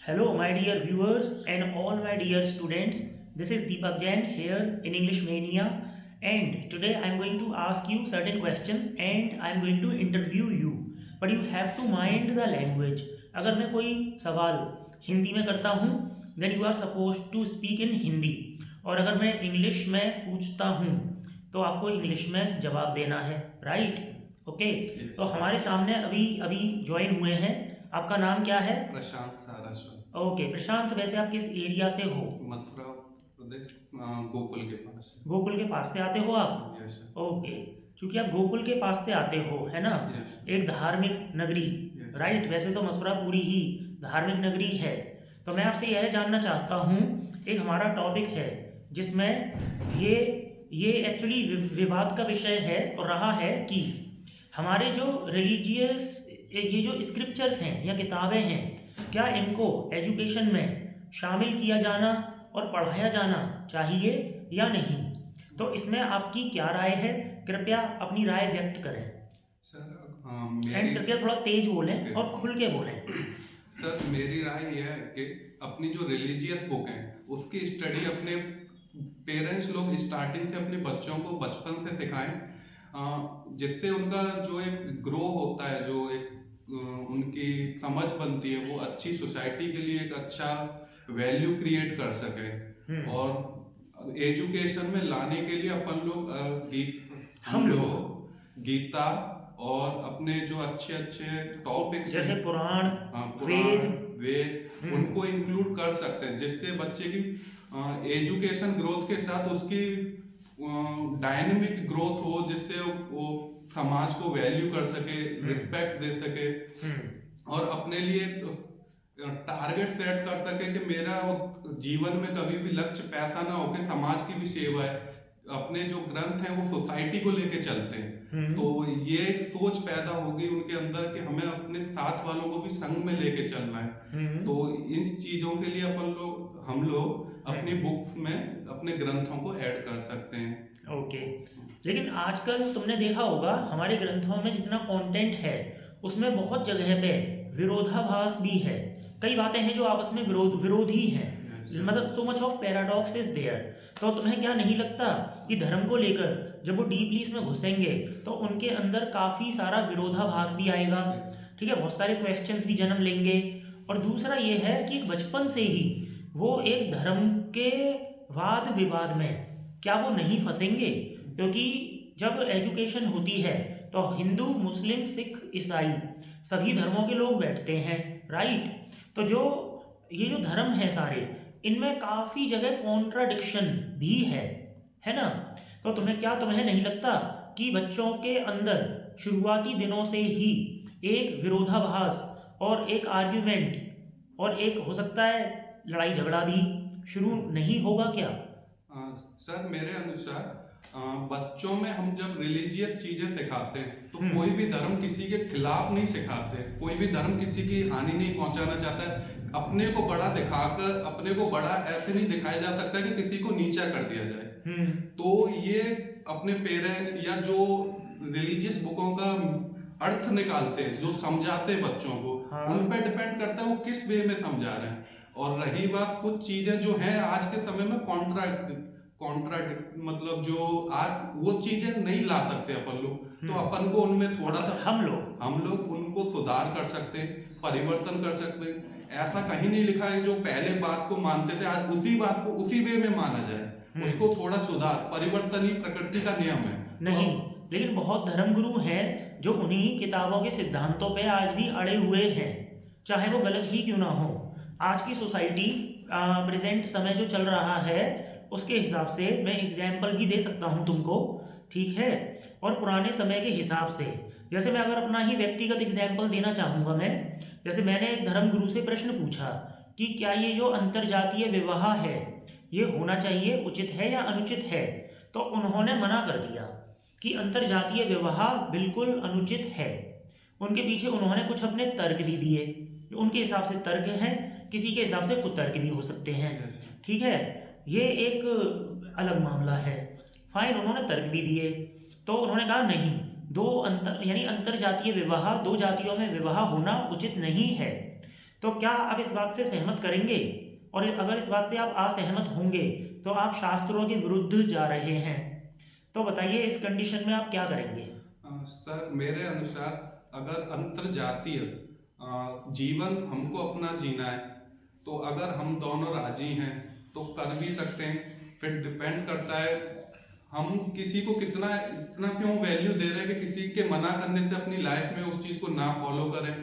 Hello, my dear viewers and all my dear students. This is Deepak Jain here in English Mania, and today I am going to ask you certain questions and I am going to interview you. But you have to mind the language. अगर मैं कोई सवाल हिंदी में करता हूँ, then you are supposed to speak in Hindi. और अगर मैं इंग्लिश में पूछता हूँ, तो आपको इंग्लिश में जवाब देना है, राइट? ओके. तो हमारे सामने अभी अभी ज्वाइन हुए हैं. आपका नाम क्या है? प्रशांत सारास्वत। ओके प्रशांत, वैसे आप किस एरिया से हो? मथुरा प्रदेश, गोकुल के पास। गोकुल के पास से आते हो आप? यस। ओके, क्योंकि आप गोकुल के पास से आते हो, है ना? यस। एक धार्मिक नगरी, यस। राइट? वैसे तो मथुरा पूरी ही धार्मिक नगरी है. तो मैं आपसे यह जानना चाहता हूँ, एक हमारा टॉपिक है जिसमें ये एक्चुअली विवाद का विषय है और रहा है कि हमारे जो रिलीजियस ये जो स्क्रिप्चर्स हैं या किताबें हैं, क्या इनको एजुकेशन में शामिल किया जाना और पढ़ाया जाना चाहिए या नहीं? तो इसमें आपकी क्या राय है? कृपया अपनी राय व्यक्त करें. सर एंड कृपया थोड़ा तेज बोलें और खुल के बोलें. सर मेरी राय यह है कि अपनी जो रिलीजियस बुक है उसकी स्टडी अपने पेरेंट्स लोग स्टार्टिंग से अपने बच्चों को बचपन से सिखाएं, जिससे उनका जो एक ग्रो होता है, जो एक उनकी समझ बनती है, वो अच्छी सोसाइटी के लिए एक अच्छा वैल्यू क्रिएट कर सके. और एजुकेशन में लाने के लिए अपन लोग हम लोग गीता और अपने जो अच्छे अच्छे टॉपिक्स जैसे पुराण, वेद उनको इंक्लूड कर सकते हैं, जिससे बच्चे की एजुकेशन ग्रोथ के साथ उसकी डायनेमिक ग्रोथ हो, जिससे वो समाज को वैल्यू कर सके, रिस्पेक्ट दे सके और अपने लिए टारगेट सेट कर सके कि मेरा जीवन में कभी भी लक्ष्य पैसा ना हो के समाज की भी सेवा है. अपने जो ग्रंथ हैं वो सोसाइटी को लेके चलते हैं. तो ये एक सोच पैदा होगी उनके अंदर कि हमें अपने साथ वालों को भी संग में लेके चलना है. तो इन चीजों के लिए हम लोग अपनी बुक्स में अपने ग्रंथों को ऐड कर सकते हैं. ओके. लेकिन आजकल तुमने देखा होगा हमारे ग्रंथों में जितना कंटेंट है उसमें बहुत जगह पे विरोधाभास भी है. कई बातें हैं जो आपस में विरोधी हैं. मतलब so much of paradox is there. तो तुम्हें क्या नहीं लगता कि धर्म को लेकर जब वो डीपली इसमें घुसेंगे तो उनके अंदर काफ़ी सारा विरोधाभास भी आएगा? ठीक है, बहुत सारे क्वेश्चंस भी जन्म लेंगे. और दूसरा ये है कि बचपन से ही वो एक धर्म के वाद विवाद में क्या वो नहीं फंसेंगे? क्योंकि जब एजुकेशन होती है तो हिंदू, मुस्लिम, सिख, ईसाई सभी धर्मों के लोग बैठते हैं, राइट? तो ये जो धर्म है सारे, इनमें काफ़ी जगह कॉन्ट्राडिक्शन भी है ना? तो तुम्हें नहीं लगता कि बच्चों के अंदर शुरुआती दिनों से ही एक विरोधाभास और एक आर्ग्यूमेंट और एक हो सकता है लड़ाई झगड़ा भी शुरू नहीं होगा क्या? सर मेरे अनुसार बच्चों में हम जब रिलीजियस चीजें सिखाते हैं तो कोई भी धर्म किसी के खिलाफ नहीं सिखाते, कोई भी धर्म किसी की हानि नहीं पहुंचाना चाहता है. अपने को बड़ा दिखाकर अपने को बड़ा ऐसे नहीं दिखाया जा सकता कि किसी को नीचा कर दिया जाए. तो ये अपने पेरेंट्स या जो रिलीजियस बुकों का अर्थ निकालते हैं, जो समझाते हैं बच्चों को, उन पे डिपेंड करता है वो किस वे में समझा रहे हैं. और रही बात कुछ चीजें जो हैं आज के समय में कॉन्ट्राडिक्ट मतलब जो आज वो चीजें नहीं ला सकते अपन लोग, तो अपन को उनमें थोड़ा सा हम लोग उनको सुधार कर सकते हैं, परिवर्तन कर सकते हैं. ऐसा कहीं नहीं लिखा है जो पहले बात को मानते थे आज उसी बात को उसी वे में माना जाए. उसको थोड़ा सुधार, परिवर्तन ही प्रकृति का नियम है. नहीं, लेकिन बहुत धर्मगुरु हैं जो उन्हीं किताबों के सिद्धांतों पे आज भी अड़े हुए हैं, चाहे वो गलत ही क्यों ना हो. आज की सोसाइटी, प्रेजेंट समय जो चल रहा है उसके हिसाब से मैं एग्जाम्पल भी दे सकता हूँ तुमको, ठीक है? और पुराने समय के हिसाब से, जैसे मैं अगर अपना ही व्यक्तिगत एग्जाम्पल देना चाहूँगा, मैं जैसे मैंने एक धर्मगुरु से प्रश्न पूछा कि क्या ये जो अंतरजातीय विवाह है ये होना चाहिए, उचित है या अनुचित है? तो उन्होंने मना कर दिया कि अंतरजातीय विवाह बिल्कुल अनुचित है. उनके पीछे उन्होंने कुछ अपने तर्क भी दिए. उनके हिसाब से तर्क हैं, किसी के हिसाब से कुतर्क भी हो सकते हैं, ठीक है? ये एक अलग मामला है. फाइन, उन्होंने तर्क भी दिए. तो उन्होंने कहा नहीं, अंतर जातीय विवाह, दो जातियों में विवाह होना उचित नहीं है. तो क्या आप इस बात से सहमत करेंगे? और अगर इस बात से आप असहमत होंगे तो आप शास्त्रों के विरुद्ध जा रहे हैं, तो बताइए इस कंडीशन में आप क्या करेंगे? सर मेरे अनुसार अगर अंतरजातीय जीवन हमको अपना जीना है तो अगर हम दोनों राजी हैं तो कर भी सकते हैं। फिर डिपेंड करता है हम किसी को कितना इतना क्यों वैल्यू दे रहे हैं कि किसी के मना करने से अपनी लाइफ में उस चीज़ को ना फॉलो करें।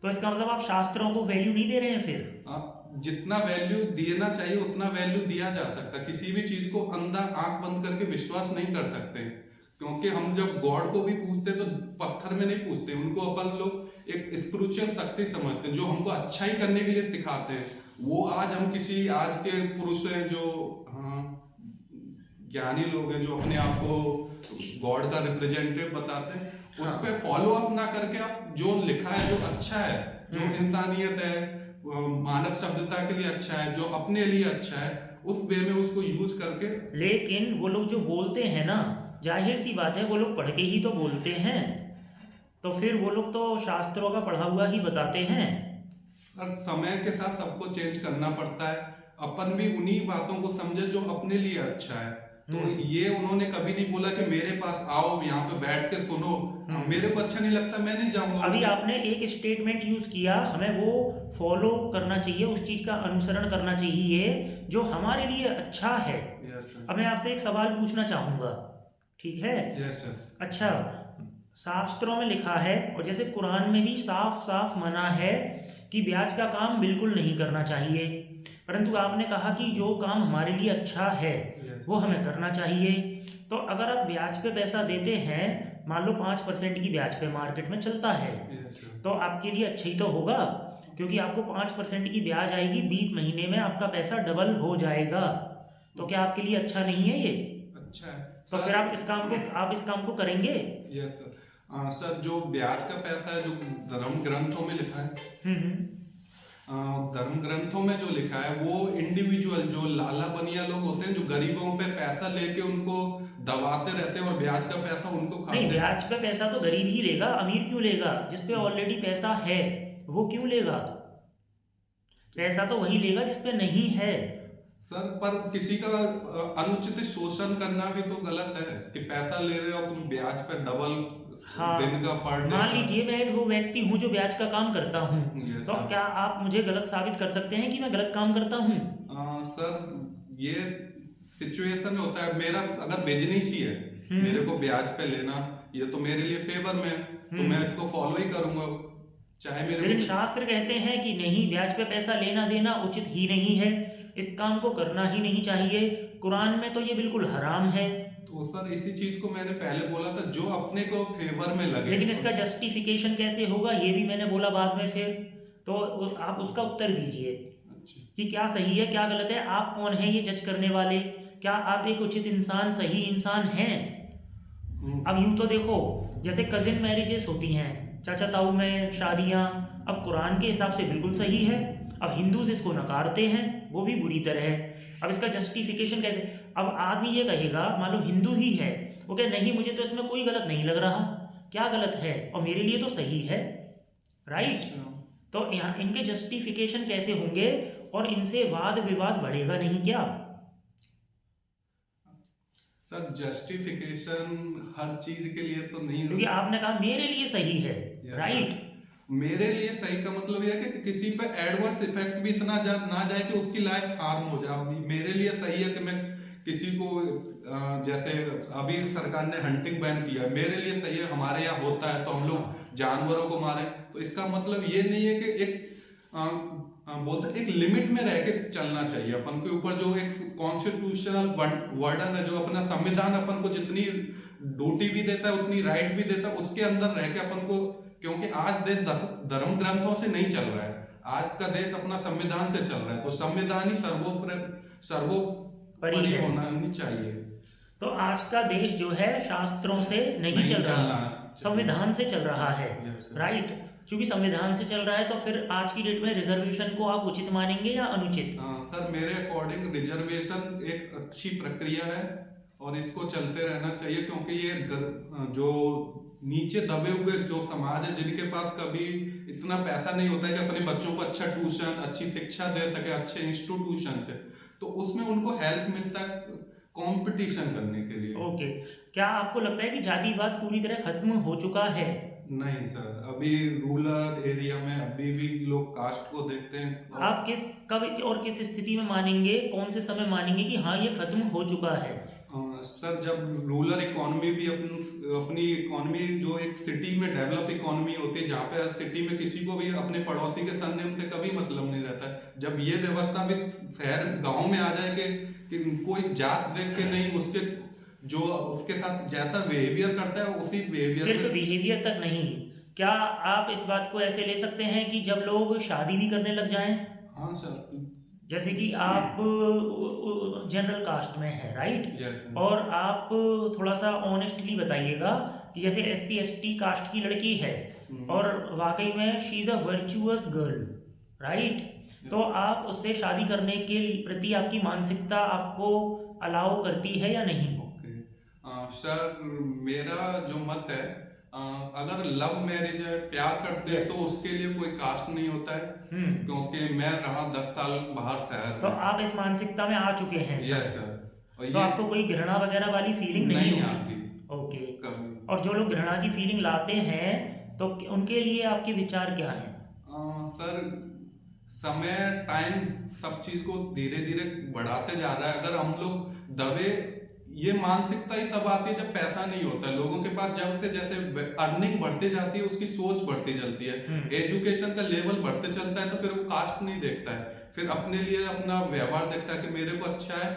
तो इसका मतलब आप शास्त्रों को वैल्यू नहीं दे रहे हैं फिर? जितना वैल्यू देना चाहिए उतना वैल्यू दिया जा सकता है। किसी भी चीज़ को अंधा आंख बंद करके विश्वास नहीं कर सकते, क्योंकि हम जब गॉड को भी पूछते हैं तो पत्थर में नहीं पूछते, उनको अपन लोग एक स्पिरिचुअल शक्ति समझते हैं जो हमको अच्छा ही करने के लिए सिखाते हैं। वो आज हम किसी आज के पुरुष हैं जो ज्ञानी लोग हैं जो अपने आप को गॉड का रिप्रेजेंटेटिव बताते हैं, उस पर फॉलो अप ना करके आप जो लिखा है जो अच्छा है, जो इंसानियत है, मानव सभ्यता के लिए अच्छा है, जो अपने लिए अच्छा है, उस वे में उसको यूज करके। लेकिन वो लोग जो बोलते हैं ना, जाहिर सी बात है वो लोग पढ़ के ही तो बोलते हैं, तो फिर वो लोग तो शास्त्रों का पढ़ा हुआ ही बताते हैं। और समय के साथ सबको चेंज करना पड़ता है। अपन भी उन्हीं बातों को समझे जो अपने लिए अच्छा है। तो ये उन्होंने कभी नहीं बोला कि मेरे पास आओ यहाँ पे बैठ के सुनो, मेरे को अच्छा नहीं लगता मैं नहीं जाऊंगा। अभी आपने एक स्टेटमेंट यूज किया, हमें वो फॉलो करना चाहिए, उस चीज का अनुसरण करना चाहिए जो हमारे लिए अच्छा है। अब मैं आपसे एक सवाल पूछना चाहूंगा, ठीक है? Yes sir. अच्छा, शास्त्रों में लिखा है और जैसे कुरान में भी साफ साफ मना है कि ब्याज का काम बिल्कुल नहीं करना चाहिए, परंतु आपने कहा कि जो काम हमारे लिए अच्छा है वो हमें करना चाहिए। तो अगर आप ब्याज पे पैसा देते हैं, मान लो 5% की ब्याज पे मार्केट में चलता है, तो आपके लिए अच्छा ही तो होगा, क्योंकि आपको 5% की ब्याज आएगी, 20 महीने में आपका पैसा डबल हो जाएगा। तो क्या आपके लिए अच्छा नहीं है ये? अच्छा है। तो फिर आप इस काम को करेंगे? Yes sir. सर जो ब्याज का पैसा है जो धर्म ग्रंथों में लिखा है, धर्म ग्रंथों में जो लिखा है वो इंडिविजुअल जो लाला बनिया लोग होते हैं जो गरीबों पे पैसा लेके उनको दबाते रहते हैं और ब्याज का पैसा उनको खाते नहीं, हैं। ब्याज पे पैसा तो गरीब ही लेगा, अमीर क्यों लेगा? जिसपे ऑलरेडी पैसा है वो क्यों लेगा? पैसा तो वही लेगा जिसपे नहीं है। सर पर किसी का अनुचित शोषण करना भी तो गलत है कि पैसा ले रहे हो तुम ब्याज पे डबल। हाँ, दिन का पर डे मान लीजिए मैं एक वो व्यक्ति हूँ जो ब्याज का काम करता हूँ, Yes, तो sir. क्या आप मुझे गलत साबित कर सकते हैं कि मैं गलत काम करता हूँ? सर ये सिचुएशन होता है, मेरा अगर बिजनेस ही है, मेरे को ब्याज पे लेना ये तो मेरे लिए फेवर में है, तो मैं इसको फॉलो ही करूंगा चाहे मेरे। लेकिन शास्त्र कहते हैं कि नहीं, ब्याज पे पैसा लेना देना उचित ही नहीं है, इस काम को करना ही नहीं चाहिए, कुरान में तो ये बिल्कुल हराम है। तो सर इसी चीज को मैंने पहले बोला था, जो अपने को फेवर में लगे। लेकिन इसका जस्टिफिकेशन कैसे होगा ये भी मैंने बोला बाद में, फिर तो आप उसका उत्तर दीजिए कि क्या सही है क्या गलत है। आप कौन है ये जज करने वाले? क्या आप एक उचित इंसान, सही इंसान हैं? अब यूं तो देखो, जैसे कजिन मैरिजेस होती हैं, चाचा ताऊ में शादियां, अब कुरान के हिसाब से बिल्कुल सही है, अब हिंदूज इसको नकारते हैं, वो भी बुरी तरह है। अब इसका जस्टिफिकेशन कैसे? अब आदमी ये कहेगा, मान लो हिंदू ही है, वो कहे नहीं मुझे तो इसमें कोई गलत नहीं लग रहा, क्या गलत है और मेरे लिए तो सही है, राइट? तो यहाँ इनके जस्टिफिकेशन कैसे होंगे और इनसे वाद विवाद बढ़ेगा नहीं क्या? सर जस्टिफिकेशन हर चीज के लिए तो नहीं, क्योंकि आपने कहा मेरे लिए सही है, राइट? मेरे लिए सही का मतलब यह है कि किसी पे एडवर्स इफेक्ट भी इतना ना जाए कि उसकी लाइफ हार्म हो जाए। मेरे लिए सही है कि मैं किसी को जैसे अभी सरकार ने हंटिंग बैन किया, मेरे लिए सही है, हमारे यहाँ होता है तो हम लोग जानवरों को मारें, तो इसका मतलब ये नहीं है कि एक बोलते एक लिमिट में रह के चलना चाहिए। अपन के ऊपर जो एक कॉन्स्टिट्यूशनल वर्डन है, जो अपना संविधान अपन को जितनी ड्यूटी भी देता है उतनी राइट भी देता है, उसके अंदर रह के अपन को, क्योंकि आज देश धर्म ग्रंथों से नहीं चल रहा है, आज का देश अपना संविधान से चल रहा है, तो संविधान ही सर्वोपरि होना नहीं चाहिए। तो आज का देश जो है शास्त्रों से नहीं चल रहा, संविधान से चल रहा है, राइट? क्योंकि संविधान से चल रहा है तो फिर आज की डेट में रिजर्वेशन को आप उचित मानेंगे या अनुचित? सर मेरे अकॉर्डिंग रिजर्वेशन एक अच्छी प्रक्रिया है और इसको चलते रहना चाहिए, क्योंकि ये जो नीचे दबे हुए जो समाज है, जिनके पास कभी इतना पैसा नहीं होता है कि अपने बच्चों को अच्छा ट्यूशन, अच्छी शिक्षा दे सके अच्छे इंस्टीट्यूशन से, तो उसमें उनको हेल्प मिलता है कंपटीशन करने के लिए। ओके, क्या आपको लगता है कि जातिवाद पूरी तरह खत्म हो चुका है? नहीं सर, अभी रूरल एरिया में अभी भी लोग कास्ट को देखते हैं। आप किस कब और किस स्थिति में मानेंगे, कौन से समय मानेंगे कि हाँ ये खत्म हो चुका है? सर जब रूरल इकोनॉमी भी अपनी इकोनॉमी जो एक सिटी में डेवलप इकोनॉमी होती है, जहाँ पे सिटी में किसी को भी अपने पड़ोसी के सरनेम से कभी मतलब नहीं रहता है, जब ये व्यवस्था भी शहर गांव में आ जाए कि कोई जात देख के नहीं, उसके जो उसके साथ जैसा बिहेवियर करता है उसी बिहेवियर सिर्फ बिहेवियर तक नहीं, क्या आप इस बात को ऐसे ले सकते हैं कि जब लोग शादी भी करने लग जाएं, हाँ सर। जैसे कि आप जनरल कास्ट में है, राइट? यस। और आप थोड़ा सा ऑनेस्टली बताइएगा कि जैसे SC ST कास्ट की लड़की है और वाकई में she is a virtuous girl, right? तो आप उससे शादी करने के प्रति आपकी मानसिकता आपको अलाउ करती है या नहीं? सर मेरा जो मत है, अगर लव मैरिज है, प्यार करते हैं, Yes. तो उसके लिए कोई कास्ट नहीं होता है, क्योंकि मैं रहा 10 साल बाहर शहर तो में। आप इस मानसिकता में आ चुके हैं सर। Yes sir. और तो आपको कोई घृणा वगैरह वाली फीलिंग नहीं होती? आती ओके। कभी। और जो लोग घृणा की फीलिंग लाते हैं तो उनके लिए आपके विचार क्या हैं? सर समय टाइम सब चीज को धीरे धीरे बढ़ाते जा रहा है। अगर हम लोग दबे, ये मानसिकता ही तब आती है जब पैसा नहीं होता है लोगों के पास। जब से जैसे अर्निंग बढ़ती जाती है, उसकी सोच बढ़ती चलती है, एजुकेशन का लेवल बढ़ते चलता है, तो फिर वो कास्ट नहीं देखता है, फिर अपने लिए अपना व्यवहार देखता है कि मेरे को अच्छा है,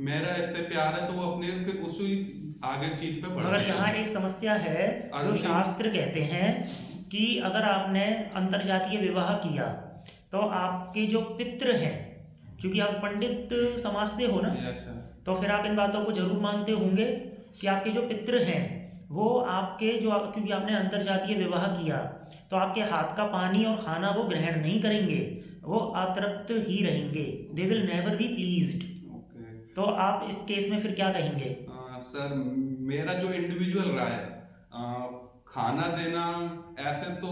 मेरा इससे प्यार है, तो वो अपने फिर उसी आगे चीज पे बढ़ते मगर यहाँ एक समस्या है जो शास्त्र कहते हैं कि अगर आपने अंतरजातीय विवाह किया तो आपके जो पितृ हैं, क्योंकि आप पंडित समाज से हो ना, यस सर। तो फिर आप इन बातों को जरूर मानते होंगे कि आपके जो पितृ हैं वो आपके क्योंकि आपने अंतरजातीय विवाह किया तो आपके हाथ का पानी और खाना वो ग्रहण नहीं करेंगे, वो अतृप्त ही रहेंगे, they will never be pleased. तो आप इस केस में फिर क्या कहेंगे? सर मेरा जो इंडिविजुअल राय है, खाना देना ऐसे तो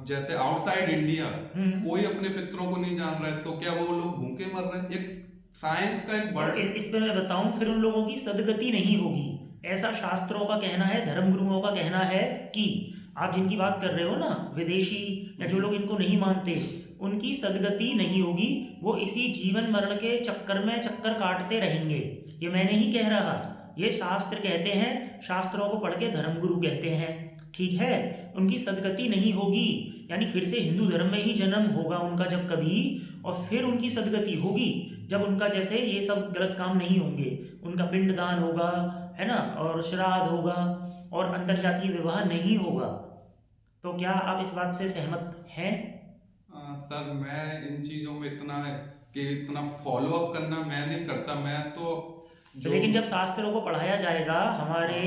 जैसे आउटसाइड इंडिया कोई अपने पितरों को नहीं जान रहा है, तो क्या वो लोग भूखे मर रहे हैं? एक साइंस का एक बड़ा इस पे मैं बताऊं, फिर उन लोगों की सदगति नहीं होगी, ऐसा शास्त्रों का कहना है, धर्मगुरुओं का कहना है कि आप जिनकी बात कर रहे हो ना, विदेशी या जो लोग इनको नहीं मानते, उनकी सदगति नहीं होगी, वो इसी जीवन मरण के चक्कर में चक्कर काटते रहेंगे। ये मैं नहीं कह रहा, ये शास्त्र कहते हैं, शास्त्रों को पढ़ के धर्मगुरु कहते हैं, ठीक है? उनकी सदगति नहीं होगी, यानी फिर से हिंदू धर्म में ही जन्म होगा उनका जब कभी, और फिर उनकी सदगति होगी जब उनका जैसे ये सब गलत काम नहीं होंगे, उनका पिंडदान होगा, है ना, और श्राद्ध होगा, और अंतरजातीय विवाह नहीं होगा। तो क्या आप इस बात से सहमत हैं? सर मैं इन चीजों में इतना फॉलो अप करना मैं नहीं करता, मैं तो लेकिन जब शास्त्रों को पढ़ाया जाएगा हमारे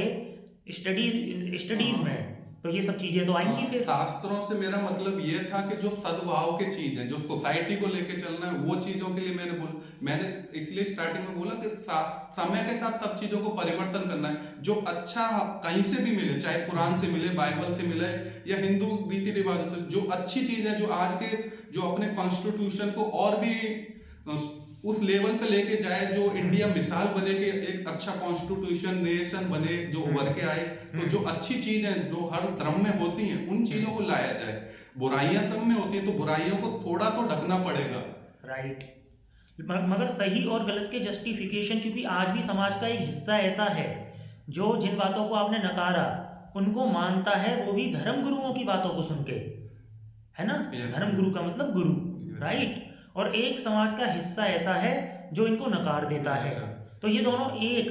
स्टडीज में, तो ये सब चीजें तो आएंगी। फिर शास्त्रों से मेरा मतलब ये था कि जो सद्भाव के चीज है, जो सोसाइटी को लेके चलना है, वो चीजों के लिए मैंने इसलिए स्टार्टिंग में बोला कि समय के साथ सब चीजों को परिवर्तन करना है। जो अच्छा कहीं से भी मिले, चाहे कुरान से मिले, बाइबल से मिले, या हिंदू रीति रिवाजों से, जो अच्छी चीज है, जो आज के जो अपने कॉन्स्टिट्यूशन को और भी उस लेवल पे लेके जाए, जो इंडिया मिसाल बने कि एक अच्छा कॉन्स्टिट्यूशन नेशन बने, जो उभर के आए, तो जो अच्छी चीज है जो हर धर्म में होती हैं, उन चीजों को लाया जाए। बुराइयां सब में होती हैं, तो बुराइयों को थोड़ा तो ढकना पड़ेगा। राइट। मगर सही और गलत के जस्टिफिकेशन, क्योंकि आज भी समाज का एक हिस्सा ऐसा है जो जिन बातों को आपने नकारा उनको मानता है, वो भी धर्म गुरुओं की बातों को सुन के, है ना? धर्म गुरु का मतलब गुरु, राइट? और एक समाज का हिस्सा ऐसा है जो इनको नकार देता है। तो ये दोनों एक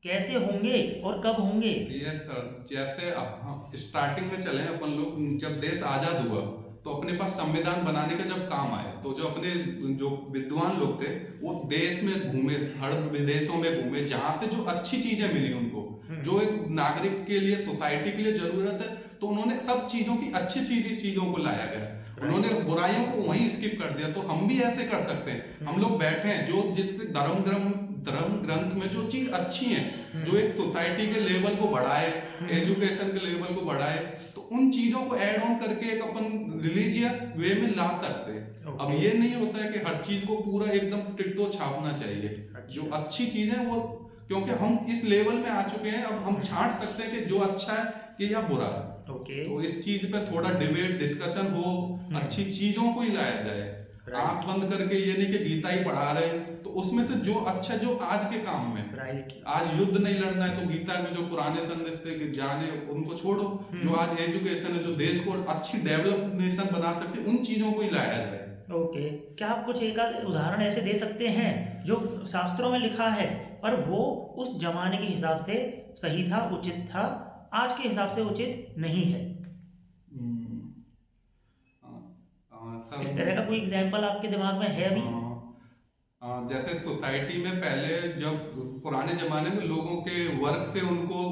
कैसे होंगे और कब होंगे? यस सर, जैसे स्टार्टिंग में चले अपन लोग, जब देश आजाद हुआ तो अपने पास संविधान बनाने का जब काम आया, तो जो अपने जो विद्वान लोग थे वो देश में घूमे, हर विदेशों में घूमे, जहां से जो अच्छी चीजें मिली उनको, जो एक नागरिक के लिए, सोसाइटी के लिए जरूरत है, तो उन्होंने सब चीजों की अच्छी चीजों को लाया गया। उन्होंने बुराइयों को वहीं स्किप कर दिया। तो हम भी ऐसे कर सकते हैं। हम लोग बैठे हैं, जो जिस धर्म ग्रंथ में जो चीज अच्छी है, जो एक सोसाइटी के लेवल को बढ़ाए, एजुकेशन के लेवल को बढ़ाए, तो तो उन चीजों को ऐड ऑन करके एक अपन रिलीजियस वे में ला सकते हैं। अब Okay. ये नहीं होता है कि हर चीज को पूरा एकदम टिट्टो छापना चाहिए। अच्छा। जो अच्छी चीज है वो, क्योंकि हम इस लेवल में आ चुके हैं, अब हम छांट सकते हैं कि जो अच्छा है कि या बुरा है। ओके। तो इस चीज पे थोड़ा डिबेट डिस्कशन हो, अच्छी चीजों को ही लाया जाए। आंख बंद करके ये नहीं कि गीता ही पढ़ा रहे हैं, तो उसमें से जो अच्छा, जो आज के काम में, राइट। आज युद्ध नहीं लड़ना है तो गीता में जो पुराने संदेश थे कि जाने, उनको छोड़ो। जो आज एजुकेशन है, जो देश को अच्छी डेवलप नेशन बना सकते, उन चीजों को ही लाया जाए। ओके। क्या आप कुछ एक आध उदाहरण ऐसे दे सकते हैं जो शास्त्रों में लिखा है पर वो उस जमाने के हिसाब से सही था, उचित था, आज के हिसाब से उचित नहीं है? इस तरह का कोई एग्जाम्पल आपके दिमाग में है अभी? जैसे सोसाइटी में पहले जब पुराने जमाने में लोगों के वर्क से उनको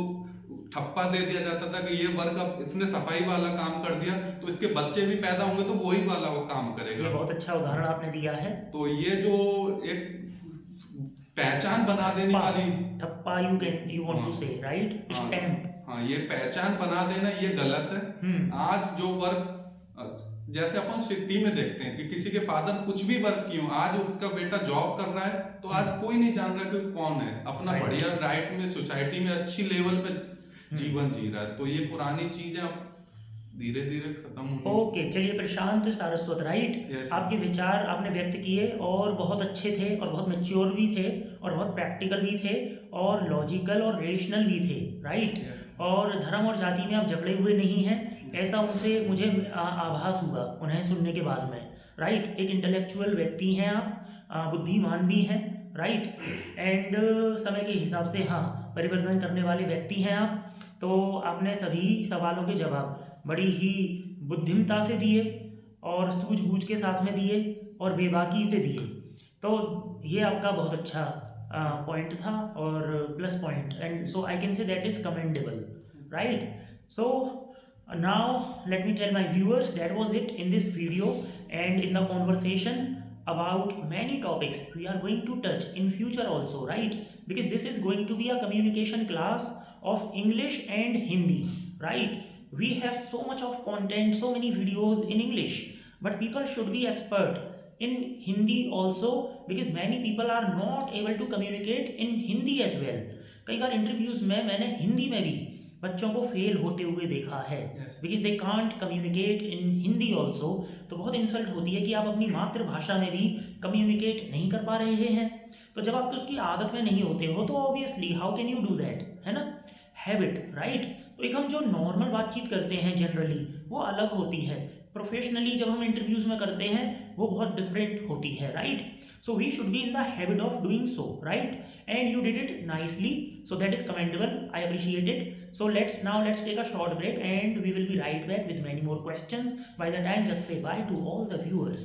ठप्पा दे दिया जाता था कि ये वर्क, अब इसने सफाई वाला काम कर दिया तो इसके बच्चे भी पैदा होंगे तो वही वाला वो काम करेगा। ये बहुत अच्छा उदाहरण आपने दिया है। तो ये जो एक पहचान बना देने वाली ठप्पा, यू वांट टू से, राइट, स्टैम्प। हाँ, ये पहचान बना देना ये गलत है। आज जो वर्क, जैसे अपन सिटी में देखते हैं कि किसी के फादर कुछ भी वर्क किए, आज उसका बेटा जॉब कर रहा है तो आज कोई नहीं जान रहा कि कौन है, अपना बढ़िया राइट में सोसाइटी में अच्छी लेवल पे जीवन जी रहा है। तो ये पुरानी चीजें अब धीरे धीरे खत्म होंगी। ओके, चलिए प्रशांत सारस्वत, राइट, Yes. आपके विचार आपने व्यक्त किए और बहुत अच्छे थे और बहुत मैच्योर भी थे और बहुत प्रैक्टिकल भी थे और लॉजिकल और रेशनल भी थे, राइट। Yes. और धर्म और जाति में आप जकड़े हुए नहीं हैं, ऐसा उनसे मुझे आभास हुआ उन्हें सुनने के बाद में, राइट। एक इंटेलेक्चुअल व्यक्ति हैं आप, बुद्धिमान भी हैं, राइट, एंड समय के हिसाब से हाँ परिवर्तन करने वाले व्यक्ति हैं आप। तो आपने सभी सवालों के जवाब बड़ी ही बुद्धिमता से दिए और सूझबूझ के साथ में दिए और बेबाकी से दिए। तो ये आपका बहुत अच्छा पॉइंट था और plus point, and so I can say that is commendable, right. So now let me tell my viewers that was it in this video and in the conversation about many topics we are going to touch in future also, right, because this is going to be a communication class of English and Hindi, right. We have so much of content, so many videos in English, but people should be expert in Hindi also because many people are not able to communicate in Hindi as well. कई बार interviews में मैंने हिंदी में भी बच्चों को fail होते हुए देखा है because they can't communicate in Hindi also. तो बहुत इंसल्ट होती है कि आप अपनी मातृभाषा में भी कम्युनिकेट नहीं कर पा रहे हैं। तो जब आपको उसकी आदत में नहीं होते हो तो obviously how can you do that, है ना, हैबिट, राइट। तो एक हम जो नॉर्मल बातचीत करते हैं जनरली वो अलग होती है, प्रोफेशनली जब हम इंटरव्यूज में करते हैं वो बहुत डिफरेंट होती है, right. So we should be in the habit of doing so, right? And you did it nicely, so that is commendable. I appreciate it. So let's take a short break and we will be right back with many more questions. By the time, just say bye to all the viewers.